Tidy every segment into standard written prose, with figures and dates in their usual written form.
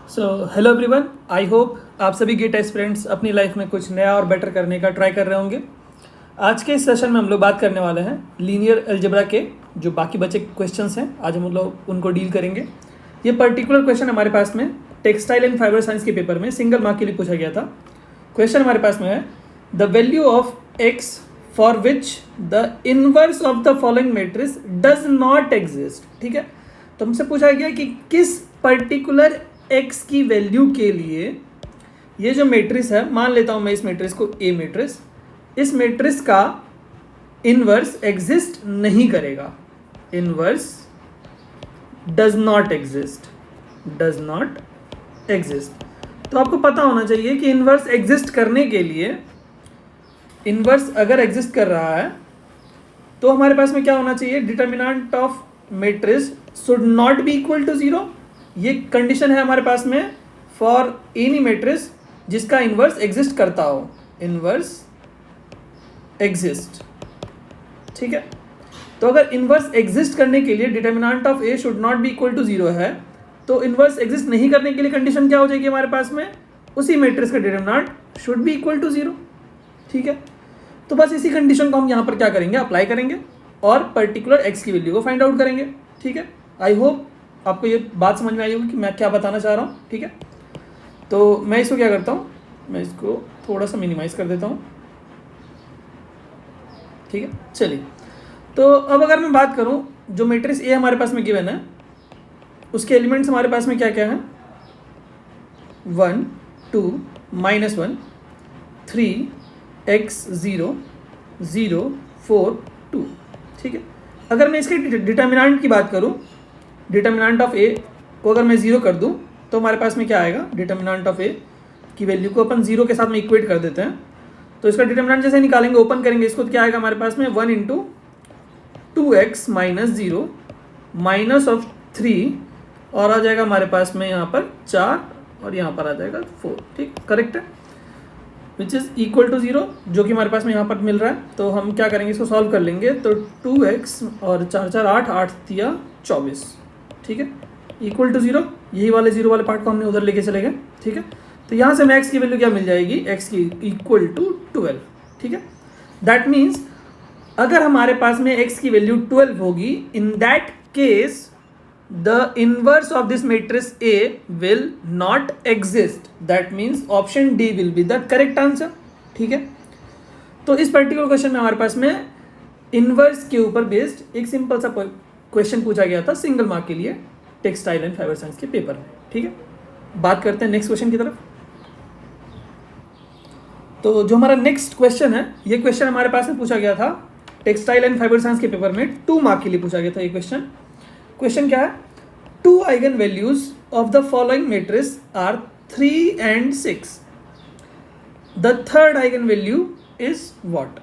Hello everyone, I hope आप सभी gate aspirants अपनी लाइफ में कुछ नया और बेटर करने का ट्राई कर रहे होंगे। आज के इस सेशन में हम लोग बात करने वाले हैं लीनियर अलजेब्रा के जो बाकी बचे क्वेश्चंस हैं। आज हम लोग उनको डील करेंगे। ये पर्टिकुलर क्वेश्चन हमारे पास में टेक्सटाइल एंड फाइबर साइंस के पेपर में सिंगल मार्क के लिए पूछा गया था। क्वेश्चन हमारे पास में है the value of x for which the inverse of the following matrix does not exist. ठीक है, तो हमसे पूछा गया कि किस पर्टिकुलर x की वैल्यू के लिए ये जो मैट्रिक्स है, मान लेता हूं मैं इस मैट्रिक्स को A मैट्रिक्स, इस मैट्रिक्स का इनवर्स एग्जिस्ट नहीं करेगा। Inverse does not exist, does not exist. तो आपको पता होना चाहिए कि इनवर्स एग्जिस्ट करने के लिए, इनवर्स अगर एग्जिस्ट कर रहा है तो हमारे पास में क्या होना चाहिए, determinant of matrix should not be equal to zero. ये कंडीशन है हमारे पास में फॉर एनी मैट्रिक्स जिसका इनवर्स एग्जिस्ट करता हो। इनवर्स एग्जिस्ट, ठीक है। तो अगर इनवर्स एग्जिस्ट करने के लिए determinant of A should not be equal to zero है, तो इनवर्स एग्जिस्ट नहीं करने के लिए कंडीशन क्या हो जाएगी हमारे पास में, उसी मैट्रिक्स का determinant should be equal to zero. ठीक है, तो बस इसी कंडीशन को हम यहाँ पर क्या करेंगे, अप्लाई करेंगे और पर्टिकुलर एक्स की वैल्यू को फाइंड आउट करेंगे। ठीक है, आई होप आपको ये बात समझ में आई होगी कि मैं क्या बताना चाह रहा हूँ। ठीक है, तो मैं इसको क्या करता हूँ, मैं इसको थोड़ा सा मिनिमाइज़ कर देता हूँ। ठीक है, चलिए। तो अब अगर मैं बात करूँ, जो मैट्रिक्स ए हमारे पास में गिवन है उसके एलिमेंट्स हमारे पास में क्या क्या हैं, 1 2 -1 3 x 0 0 4 2। ठीक है, अगर मैं इसके डिटर्मिनेंट की बात करूँ, डिटर्मिनेंट ऑफ ए को अगर मैं ज़ीरो कर दूं तो हमारे पास में क्या आएगा, डिटर्मिनेंट ऑफ ए की वैल्यू को अपन ज़ीरो के साथ में इक्वेट कर देते हैं। तो इसका डिटर्मिनेंट जैसे निकालेंगे, ओपन करेंगे इसको, तो क्या आएगा हमारे पास में 1 × 2x - 0 -3 और आ जाएगा हमारे पास में यहाँ पर 4 और यहाँ पर आ जाएगा 4। ठीक, करेक्ट है, विच इज़ इक्वल टू 0, जो कि हमारे पास में यहाँ पर मिल रहा है। तो हम क्या करेंगे, इसको सॉल्व कर लेंगे। तो 2x और 4 4 8 8 3 24। ठीक है, इक्वल टू 0, यही वाले जीरो वाले पार्ट को हमने उधर लेके चले गए। ठीक है, तो यहाँ से हमें x की वैल्यू क्या मिल जाएगी, x की इक्वल टू 12। ठीक है, दैट मीन्स अगर हमारे पास में x की वैल्यू 12 होगी, in that case the inverse of this matrix A will not exist. That means option D will be the correct answer. ठीक है, तो इस पर्टिकुलर क्वेश्चन में हमारे पास में इनवर्स के ऊपर बेस्ड एक सिंपल सा क्वेश्चन पूछा गया था सिंगल मार्क के लिए टेक्सटाइल एंड फाइबर साइंस के पेपर में। ठीक है, बात करते हैं नेक्स्ट क्वेश्चन की तरफ। तो जो हमारा नेक्स्ट क्वेश्चन है, ये क्वेश्चन हमारे पास में पूछा गया था टेक्सटाइल एंड फाइबर साइंस के पेपर में 2 मार्क के लिए पूछा गया था। ये क्वेश्चन क्या है, 2 eigen values of the following matrix are 3 and 6, the third eigen value is what.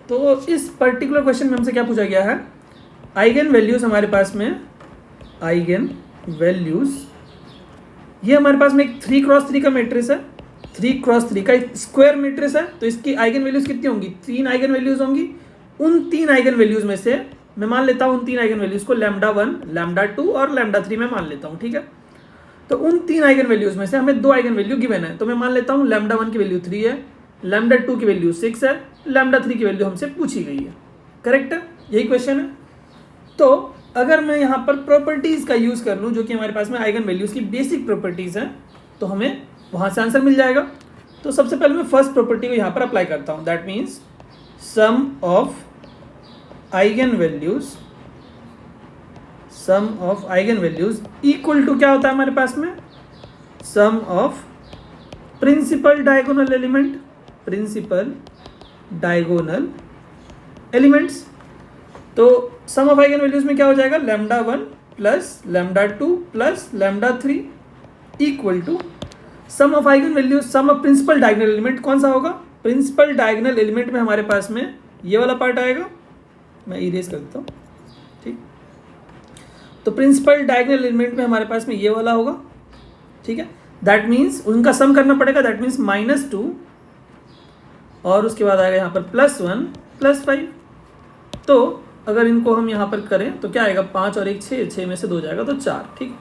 तो इस पर्टिकुलर क्वेश्चन में हमसे क्या पूछा गया है, आइगन वैल्यूज हमारे पास में, आइगन वैल्यूज ये हमारे पास में एक 3×3 का मैट्रिक्स है, 3×3 का स्क्वायर मैट्रिक्स है। तो इसकी आइगन वैल्यूज कितनी होंगी, 3 आइगन वैल्यूज होंगी। उन 3 आइगन वैल्यूज में से मैं मान लेता हूं, उन 3 आइगन वैल्यूज को λ1 λ2 और λ3 में मान लेता हूं। ठीक है, तो उन 3 आइगन वैल्यूज में से हमें 2 आइगन वैल्यू गिवन है, तो मैं मान लेता हूं λ1 की वैल्यू 3 है, λ2 की वैल्यू 6 है, λ3 की वैल्यू हमसे पूछी गई है। करेक्ट है, यही क्वेश्चन है। तो अगर मैं यहाँ पर प्रॉपर्टीज़ का यूज़ कर लूँ, जो कि हमारे पास में आइगन वैल्यूज़ की बेसिक प्रॉपर्टीज़ हैं, तो हमें वहाँ से आंसर मिल जाएगा। तो सबसे पहले मैं फर्स्ट प्रॉपर्टी को यहाँ पर अप्लाई करता हूँ, that means sum of eigen values equal to क्या होता है हमारे पास में, sum of principal diagonal elements. तो सम ऑफ आइगन वैल्यूज में क्या हो जाएगा, λ1 + λ2 + λ3 equal to sum of eigen values, sum of principal diagonal element कौन सा होगा, प्रिंसिपल डायगोनल एलिमेंट में हमारे पास में ये वाला पार्ट आएगा, मैं इरेज कर देता हूँ। ठीक, तो प्रिंसिपल डायगोनल एलिमेंट में हमारे पास में ये वाला होगा। ठीक है, दैट मीन्स उनका सम करना पड़ेगा, दैट मीन्स -2 और उसके बाद आएगा यहाँ पर +1 +5। तो अगर इनको हम यहाँ पर करें तो क्या आएगा, 5 और 1 6, 6 में से 2 जाएगा तो 4। ठीक,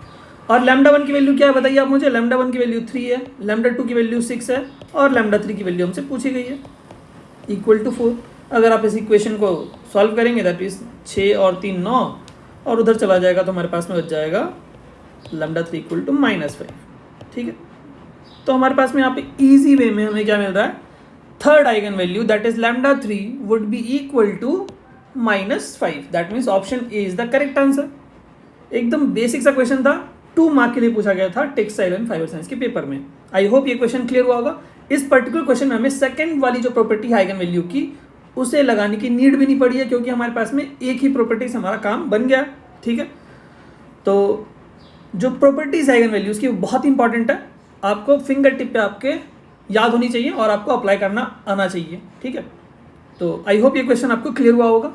और लैम्डा 1 की वैल्यू क्या है बताइए आप मुझे। लैम्डा 1 की वैल्यू 3 है, लैम्डा 2 की वैल्यू 6 है और लैम्डा 3 की वैल्यू हमसे पूछी गई है इक्वल टू 4। अगर आप इस इक्वेशन को सॉल्व करेंगे दैट इज 6 और 3 9 और उधर चला जाएगा तो हमारे पास में बच जाएगा लैम्डा 3 इक्वल टू -5। ठीक है, तो हमारे पास में यहाँ पे इजी वे में हमें क्या मिल रहा है, third eigen value that is lambda 3 would be equal to -5। That means option A is the correct answer. एकदम बेसिक सा क्वेश्चन था, 2 मार्क के लिए पूछा गया था टेक्सटाइल एंड फाइबर साइंस के पेपर में। आई होप ये क्वेश्चन क्लियर हुआ होगा। इस पर्टिकुलर क्वेश्चन में हमें सेकंड वाली जो प्रॉपर्टी है आइगन वैल्यू की उसे लगाने की नीड भी नहीं पड़ी है, क्योंकि हमारे पास में एक ही प्रॉपर्टी से हमारा काम बन गया। ठीक है, तो जो प्रॉपर्टीज आइगन वैल्यूज की बहुत इंपॉर्टेंट है, आपको फिंगर टिप पे आपके याद होनी चाहिए और आपको अप्लाई करना आना चाहिए। ठीक है, तो आई होप ये क्वेश्चन आपको क्लियर हुआ होगा।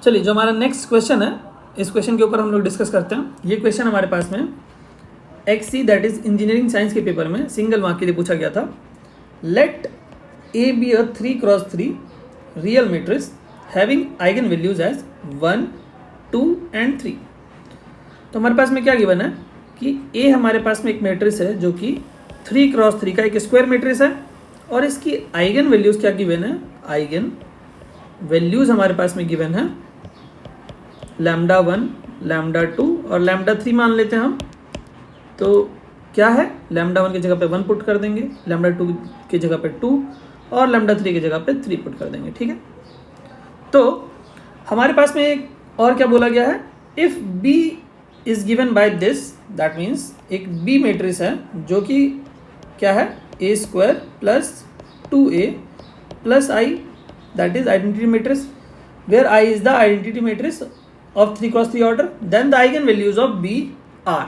चलिए, जो हमारा नेक्स्ट क्वेश्चन है इस क्वेश्चन के ऊपर हम लोग डिस्कस करते हैं। ये क्वेश्चन हमारे पास में XC that is engineering science के पेपर में सिंगल मार्क के लिए पूछा गया था। Let A be a 3x3 real matrix having eigen values as 1 2 and 3। तो हमारे पास में क्या गिवन है कि A हमारे पास में एक मैट्रिक्स है जो कि 3x3 का एक स्क्वायर मैट्रिक्स है और इसकी आइगन वैल्यूज क्या गिवन है, आइगन वैल्यूज हमारे पास में गिवन है लैम्डा 1 लैम्डा 2 और लैम्डा 3 मान लेते हैं हम। तो क्या है, लैम्डा 1 की जगह पे 1 पुट कर देंगे, लैम्डा 2 की जगह पे 2 और लैम्डा 3 की जगह पे 3 पुट कर देंगे। ठीक है, तो हमारे पास में एक और क्या बोला गया है, if B is given by this that means एक B मैट्रिक्स है जो कि क्या है, A square plus 2A plus I that is identity matrix where I is the identity matrix of 3x3 order, then the eigen values of B are.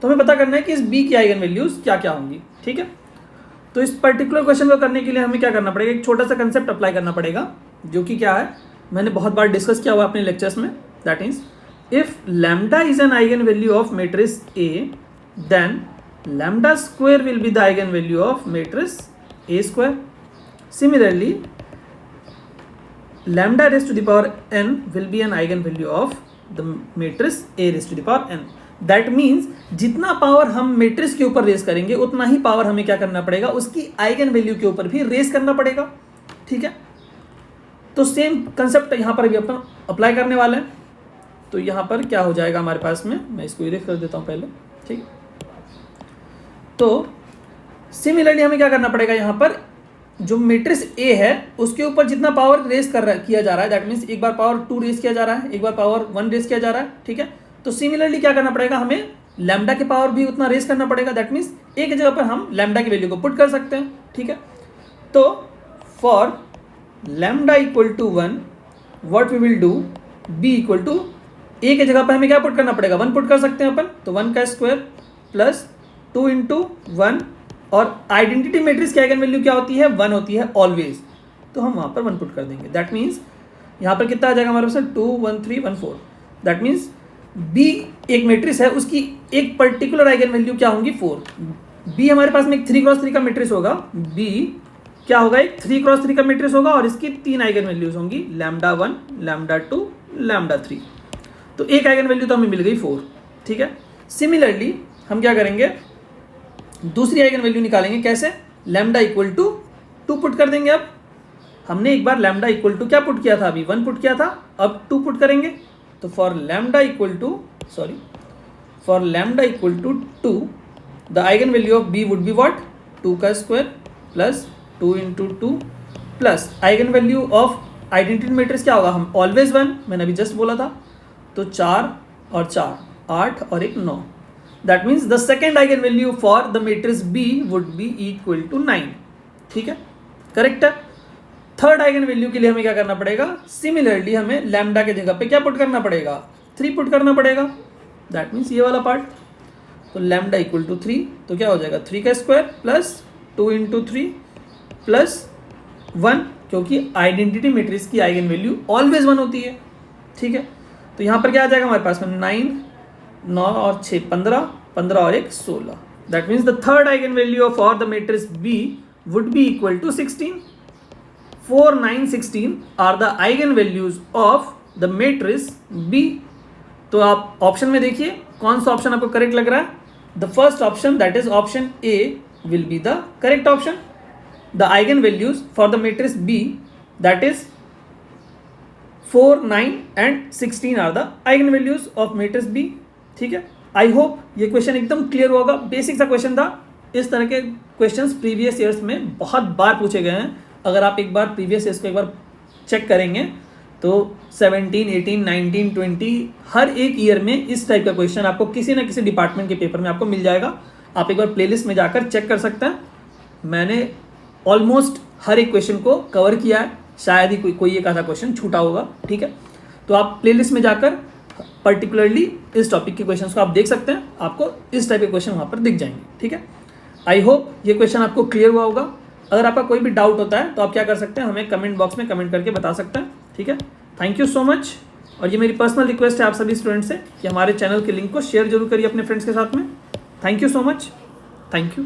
तो हमें पता करना है कि इस B की आइगन वैल्यूज क्या क्या होंगी। ठीक है, तो इस पर्टिकुलर क्वेश्चन को करने के लिए हमें क्या करना पड़ेगा, एक छोटा सा कंसेप्ट अप्लाई करना पड़ेगा जो कि क्या है, मैंने बहुत बार डिस्कस किया हुआ अपने लेक्चर्स में। That is if lambda is an eigen value of matrix A then lambda square will be the eigen value of matrix A square. Similarly lambda raised to the power n will be an eigen value of the matrix A raised to the power n। That means जितना power हम matrix के ऊपर race करेंगे उतना ही power हमें क्या करना पड़ेगा, उसकी आइगन वैल्यू के ऊपर भी रेस करना पड़ेगा। ठीक है, तो सेम कंसेप्ट यहाँ पर भी अपन अप्लाई करने वाले हैं। तो यहाँ पर क्या हो जाएगा हमारे पास में, मैं इसको इरेज कर देता हूँ पहले। ठीक, तो सिमिलरली हमें क्या करना पड़ेगा, यहाँ पर जो मैट्रिक्स A है उसके ऊपर जितना पावर रेस किया जा रहा है, दैट मीन्स एक बार पावर 2 रेस किया जा रहा है, एक बार पावर 1 रेस किया जा रहा है। ठीक है, तो सिमिलरली क्या करना पड़ेगा, हमें लैम्डा के पावर भी उतना रेस करना पड़ेगा। दैट मीन्स एक जगह पर हम लैम्डा की वैल्यू को पुट कर सकते हैं। ठीक है, तो for lambda equal to 1 what we will do, B equal to A की जगह पर हमें क्या पुट करना पड़ेगा, 1 पुट कर सकते हैं अपन। तो 1 का स्क्वायर प्लस 2 इंटू 1 और आइडेंटिटी मैट्रिक्स की आइगन वैल्यू क्या होती है, 1 होती है ऑलवेज। तो हम वहाँ पर 1 पुट कर देंगे। दैट मीन्स यहाँ पर कितना आ जाएगा हमारे पास, 2 1 3 1 4। दैट मीन्स B एक मैट्रिक्स है, उसकी एक पर्टिकुलर आइगन वैल्यू क्या होंगी, 4। B हमारे पास में एक 3x3 का मैट्रिक्स होगा, B क्या होगा, एक 3x3 का मैट्रिक्स होगा और इसकी 3 आइगन वैल्यूज होंगी, लैम्डा 1 लैम्डा 2 लैम्डा 3। तो एक आइगन वैल्यू तो हमें मिल गई 4। ठीक है, सिमिलरली हम क्या करेंगे, दूसरी आइगन वैल्यू निकालेंगे। कैसे, लैम्डा इक्वल टू 2 पुट कर देंगे। अब हमने एक बार लैम्डा इक्वल टू क्या पुट किया था, अभी 1 पुट किया था, अब 2 पुट करेंगे। तो for lambda equal to 2 the eigen value of B would be what, 2 का square plus 2 into 2 plus eigen value of identity matrix क्या होगा, हम ऑलवेज 1, मैंने अभी जस्ट बोला था। तो 4 और 4 8 और 1 9। That means the second eigen value for the matrix B would be equal to 9। ठीक है, करेक्ट है। थर्ड आइगन वैल्यू के लिए हमें क्या करना पड़ेगा, सिमिलरली हमें लैम्डा के जगह पे क्या पुट करना पड़ेगा, 3 पुट करना पड़ेगा। दैट मीन्स ये वाला पार्ट। तो लैम्डा इक्वल टू 3, तो क्या हो जाएगा, 3 का स्क्वायर प्लस 2 इंटू 3 प्लस 1, क्योंकि आइडेंटिटी मैट्रिक्स की आइगन वैल्यू ऑलवेज 1 होती है। ठीक है, तो यहाँ पर क्या आ जाएगा हमारे पास में, 9 और 6 15, 15 और 1 16। That means the third eigen value for the matrix B would be equal to 16। 4 9 16 are the eigenvalues of the matrix B। तो आप ऑप्शन में देखिए कौन सा ऑप्शन आपको करेक्ट लग रहा है. The first option that is option A will be the correct option. The eigen values for the matrix B that is 4, 9 and 16 are the eigen values of matrix B. ठीक है, I hope ये question एकदम clear होगा. Basic सा question था. इस तरह के क्वेश्चंस प्रीवियस ईयर्स में बहुत बार पूछे गए हैं. अगर आप एक बार प्रीवियस ईयर्स को एक बार चेक करेंगे तो 17, 18, 19, 20 हर एक ईयर में इस टाइप का क्वेश्चन आपको किसी ना किसी डिपार्टमेंट के पेपर में आपको मिल जाएगा. आप एक बार प्लेलिस्ट में जाकर चेक कर सकते हैं. मैंने ऑलमोस्ट हर एक क्वेश्चन को कवर किया है. शायद ही कोई एक आधा क्वेश्चन छूटा होगा. ठीक है, तो आप प्लेलिस्ट में जाकर पर्टिकुलरली इस टॉपिक के क्वेश्चंस को आप देख सकते हैं. आपको इस टाइप के क्वेश्चन वहाँ पर दिख जाएंगे. ठीक है, आई होप ये क्वेश्चन आपको क्लियर हुआ होगा. अगर आपका कोई भी डाउट होता है तो आप क्या कर सकते हैं, हमें कमेंट बॉक्स में कमेंट करके बता सकते हैं. ठीक है, थैंक यू सो मच. और ये मेरी पर्सनल रिक्वेस्ट है आप सभी स्टूडेंट्स से कि हमारे चैनल के लिंक को शेयर जरूर करिए अपने फ्रेंड्स के साथ में. Thank you so much. Thank you.